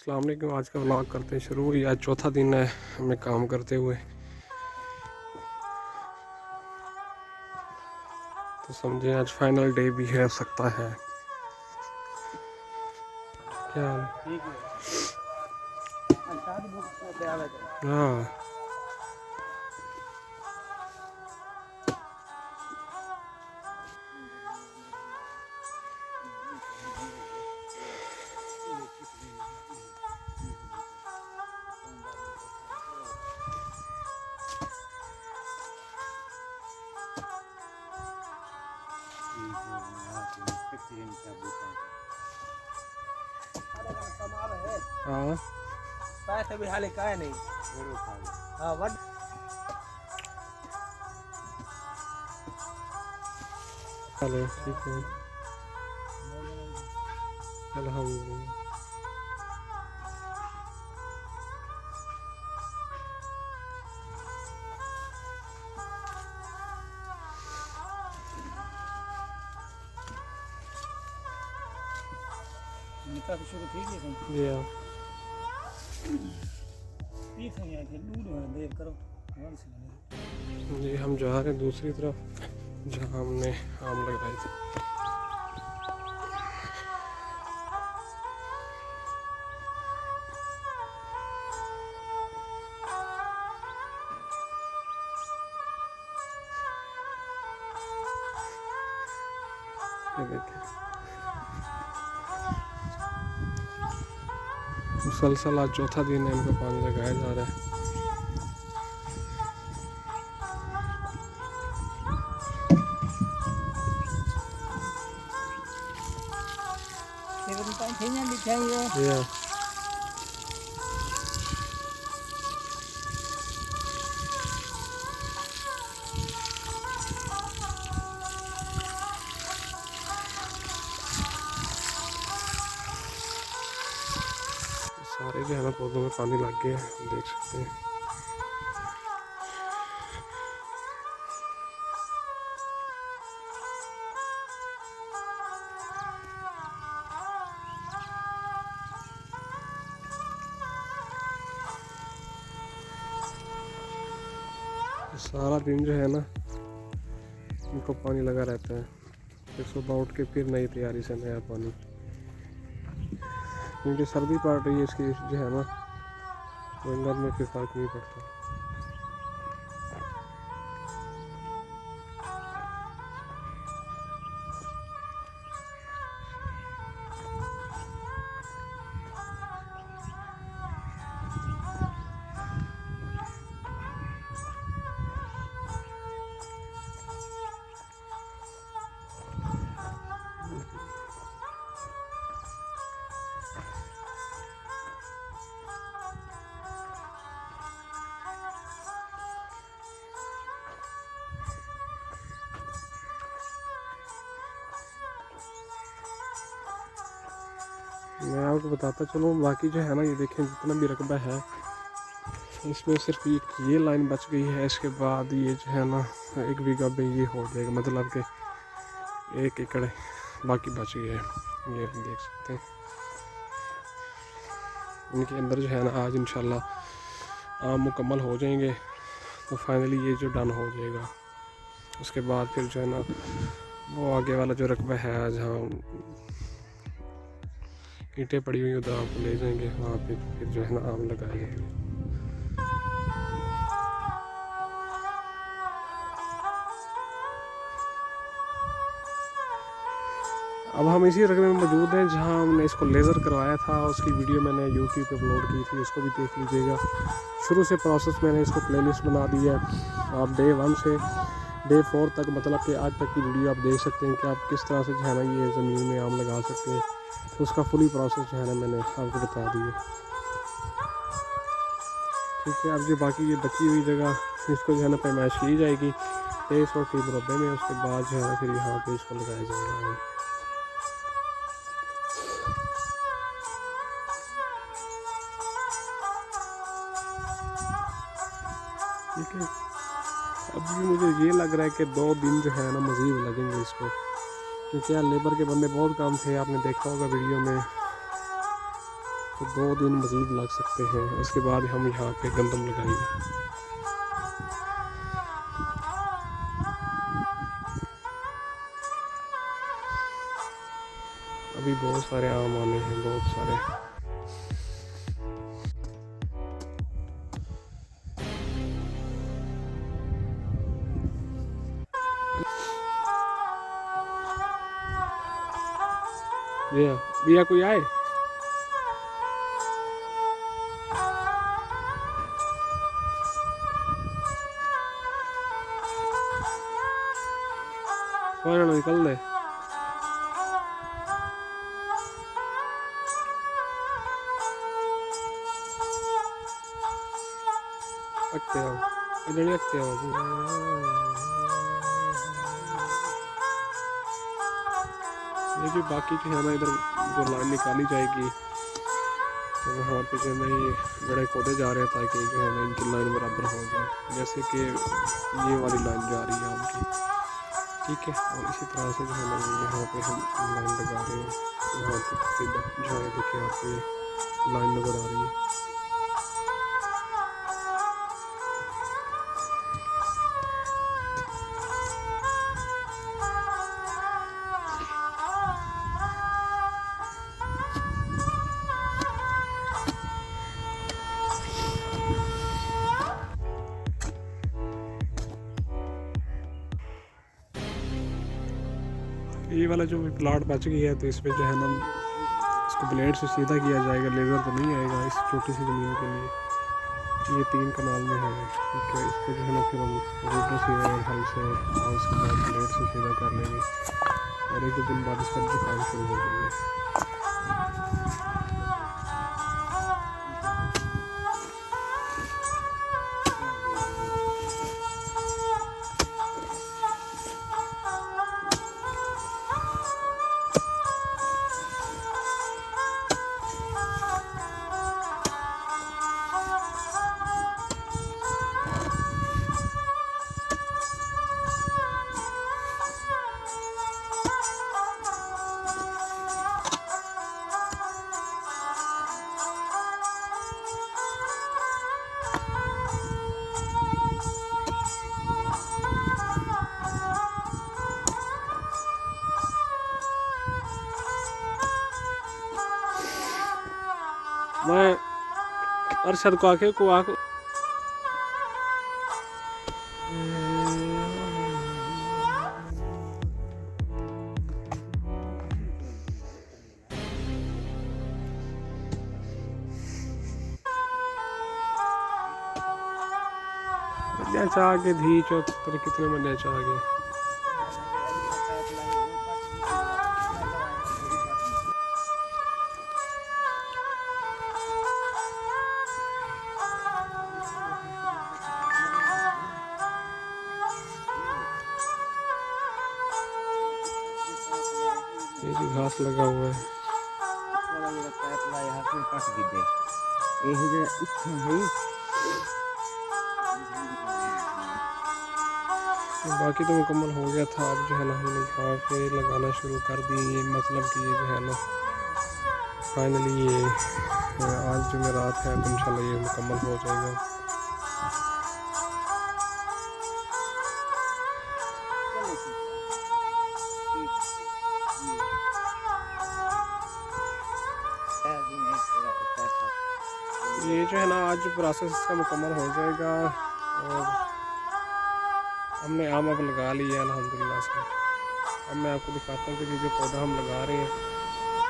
अस्सलाम वालेकुम। आज का व्लॉग करते हैं शुरू। ये आज चौथा दिन है हमें काम करते हुए, तो समझे आज फाइनल डे भी है सकता है। क्या हाँ, हाँ पैसे भी हाले का नहीं। हाँ वड चलो ठीक है, अल्हम्दुलिल्लाह। निकाह तो शुरू ठीक है सही। जी हाँ, ठीक है यार, दूर हो देर करो वन से नहीं। जी हम जा रहे हैं दूसरी तरफ जहाँ हमने आम लगाए थे। ये देखिए मुसलसल आज चौथा दिन है इनको पानी लगाया जा रहा है। ये तो टाइम थे ना दिखाइए। जी हाँ, सारे जो है ना पौधों में पानी लग गया है, देख सकते हैं। सारा दिन जो है ना इनको पानी लगा रहता है, फिर सुबह उठ के फिर नई तैयारी से नया पानी, क्योंकि सर्दी पड़ रही है इसकी जो है ना रंगत में फिर फर्क नहीं पड़ता। मैं आपको बताता चलूँ, बाकी जो है ना ये देखें जितना भी रकबा है इसमें सिर्फ ये लाइन बच गई है। इसके बाद ये जो है ना 1 बीघा में ये हो जाएगा, मतलब कि 1 एकड़ बाकी बच गया है। ये देख सकते हैं इनके अंदर जो है ना आज इंशाल्लाह आम मुकम्मल हो जाएंगे, तो फाइनली ये जो डन हो जाएगा। उसके बाद फिर जो है ना वो आगे वाला जो रकबा है जहाँ ईंटें पड़ी हुई उधर आपको ले जाएंगे, वहाँ पे फिर जो है ना आम लगाए जाएंगे। अब हम इसी रकबे में मौजूद हैं जहाँ हमने इसको लेज़र करवाया था, उसकी वीडियो मैंने यूट्यूब पे अपलोड की थी, उसको भी देख लीजिएगा। शुरू से प्रोसेस मैंने इसको प्लेलिस्ट बना दी है। आप डे 1 से डे 4 तक, मतलब कि आज तक की वीडियो आप देख सकते हैं कि आप किस तरह से जो है ना ये ज़मीन में आम लगा सकते हैं। तो उसका फुली प्रोसेस जो है ना मैंने आपको बता दिया। ठीक है, अब जो बाकी ये बची हुई जगह इसको जो है ना पैमाइश की जाएगी 23 फीट मुरब्बे में। उसके बाद जो है ना फिर यहाँ पे इसको लगाया जाएगा। ठीक है, अभी मुझे ये लग रहा है कि 2 दिन जो है ना मज़ीद लगेंगे इसको, क्योंकि यार लेबर के बंदे बहुत कम थे, आपने देखा होगा वीडियो में। तो 2 दिन मज़ीद लग सकते हैं। उसके बाद हम यहाँ पे गंदम लगाएंगे। अभी बहुत सारे आम आने हैं, बहुत सारे। भैया कोई आए? कौन निकल दे। अगते आओ, इधर नहीं अगते आओ। ये जो बाकी जो है ना इधर जो लाइन निकाली जाएगी तो वहाँ पे जो है ना ये बड़े खोदे जा रहे हैं ताकि जो है ना इनकी लाइन बराबर हो जाए। जैसे कि ये वाली लाइन जा रही है आम की, ठीक है। और इसी तरह से जो है ना यहाँ पे हम लाइन लगा रहे हैं। यहाँ पे सीधा जो है देखिए यहाँ पे लाइन नज़र आ रही है। ये वाला जो भी प्लाट बच गया है तो इसमें जो है ना इसको ब्लेड से सीधा किया जाएगा, लेज़र तो नहीं आएगा इस छोटी सी ज़मीन के लिए। ये 3 कनाल में है, ठीक है। इसको जो है ना फिर हम रोटर से हल से और उसके बाद ब्लेड से सीधा कर लेंगे और 1-2 दिन बाद इसका भी काम शुरू हो जाएगा। मैं अरशद को आके को आके चाह के धी चौक पर कितने महीने चाह गए। ये जो घास लगा हुआ है बाकी तो मुकम्मल हो गया था। अब जो है ना हमने यहाँ पे लगाना शुरू कर दी। ये मतलब कि ये जो है ना फाइनली ये आज जो मेरा रात है तो इंशाल्लाह ये मुकम्मल हो जाएगा। ये जो है ना आज प्रोसेस इसका मुकम्मल हो जाएगा और हमने आम अब लगा लिया है अल्हम्दुलिल्लाह से। अब मैं आपको दिखाता हूँ कि ये जो पौधा हम लगा रहे हैं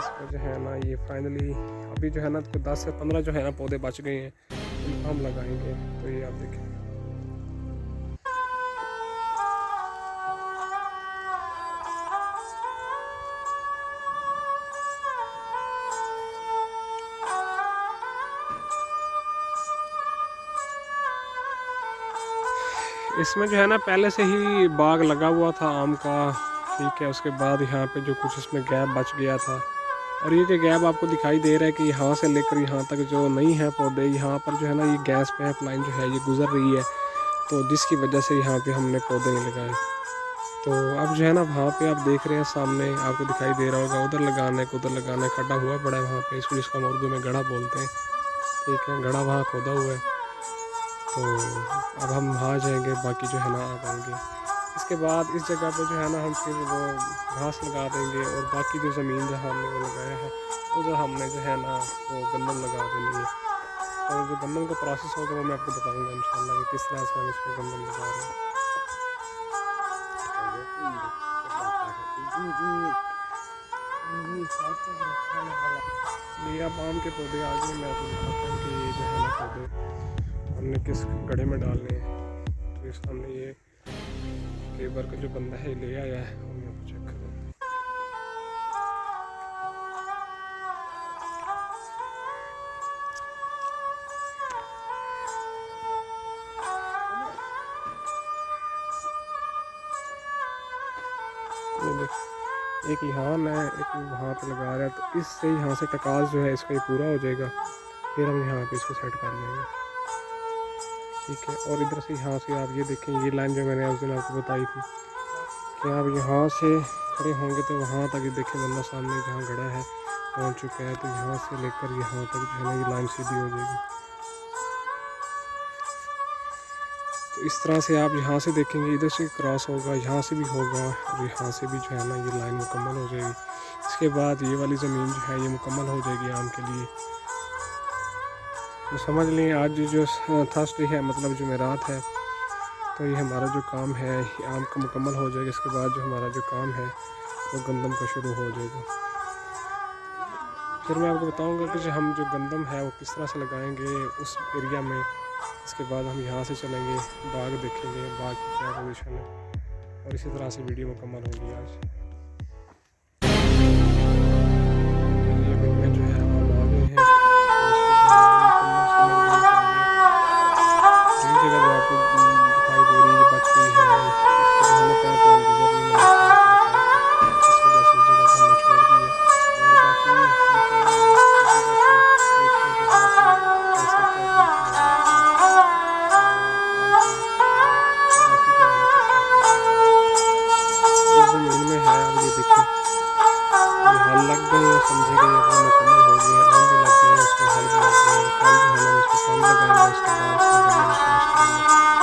इसको जो है ना ये फाइनली अभी जो है ना 10 से 15 जो है ना पौधे बच गए हैं, उनको हम लगाएंगे। तो ये आप देखें इसमें जो है ना पहले से ही बाग लगा हुआ था आम का, ठीक है। उसके बाद यहाँ पे जो कुछ इसमें गैप बच गया था और ये जो गैप आपको दिखाई दे रहा है कि यहाँ से लेकर यहाँ तक जो नहीं है पौधे, यहाँ पर जो है ना ये गैस पाइप लाइन जो है ये गुजर रही है, तो जिसकी वजह से यहाँ पे हमने पौधे नहीं लगाए। तो अब जो है ना वहाँ पे आप देख रहे हैं सामने आपको दिखाई दे रहा होगा, उधर लगाना है उधर लगाना है, खड्डा हुआ पड़ा है वहाँ पे, इसको जिसको हम उर्दू में गड़ा बोलते हैं। ठीक है, गड़ा वहाँ खोदा हुआ है। तो अब हम वहाँ जाएंगे, बाकी जो है ना आप आएंगे। इसके बाद इस जगह पे जो है ना हम फिर वो घास लगा देंगे, और बाकी जो ज़मीन जहाँ हमने वो लगाया है उधर हमने जो है ना वो गंदम लगा देनी है। और जो गंदम का प्रोसेस होगा वो मैं आपको बताऊँगा इंशाल्लाह कि किस तरह से हम इसमें गंदम लगा रहे हैं। ये अब आम के पौधे आ गए, मैं आपको दिखाता हूँ कि ये जो है ना पौधे हमने किस गड्ढे में डालने हैं। तो इस हमने ये लेबर का जो बंदा है ले आया है, और मैं आपको चेक करूँ। ये देख, एक यहाँ है, एक वहाँ पे लगा रहा है, तो इससे यहाँ से टकास जो है इसका ये पूरा हो जाएगा, फिर हम यहाँ पे इसको सेट कर लेंगे। ठीक है, और इधर से यहाँ से आप ये देखें, ये लाइन जो मैंने उस दिन आपको बताई थी कि आप यहाँ से खड़े होंगे तो वहाँ तक ये देखें बंदा सामने जहाँ गड़ा है पहुँच चुका है, तो यहाँ से लेकर यहाँ तक जो है ना ये लाइन सीधी हो जाएगी। तो इस तरह से आप यहाँ से देखेंगे, इधर से क्रॉस होगा, यहाँ से भी होगा, और यहाँ से भी जो है ना ये लाइन मुकम्मल हो जाएगी। इसके बाद ये वाली ज़मीन जो है ये मुकम्मल हो जाएगी आम के लिए। तो समझ लें आज जो थर्सडे है, मतलब जुमेरात है, तो ये हमारा जो काम है आम का मुकम्मल हो जाएगा। इसके बाद जो हमारा जो काम है वो गंदम का शुरू हो जाएगा। फिर मैं आपको बताऊंगा कि जो हम जो गंदम है वो किस तरह से लगाएंगे उस एरिया में। इसके बाद हम यहाँ से चलेंगे, बाग देखेंगे, बाग की क्या पोजीशन है, और इसी तरह से वीडियो मुकम्मल होगी आज। ये वीडियो जो है हम आ गए हैं, ये जगह जो आपको दिखाई दे रही है बच गई है, इसको जो है ना पैर पर गुजर नहीं मिला, इस वजह से इस जगह को हमने छोड़ दी है। और बाकी ज़मीन में है, अब ये देखें ये हल लग गए हैं, समझे गए अपने मुकम्मल हो गए, आम भी लग गए हैं, उसमें हल भी लग गए हैं। कल जो है ना इसको पानी लगाएंगे, उसके बाद उसको गन्ने में फिनिश करेंगे।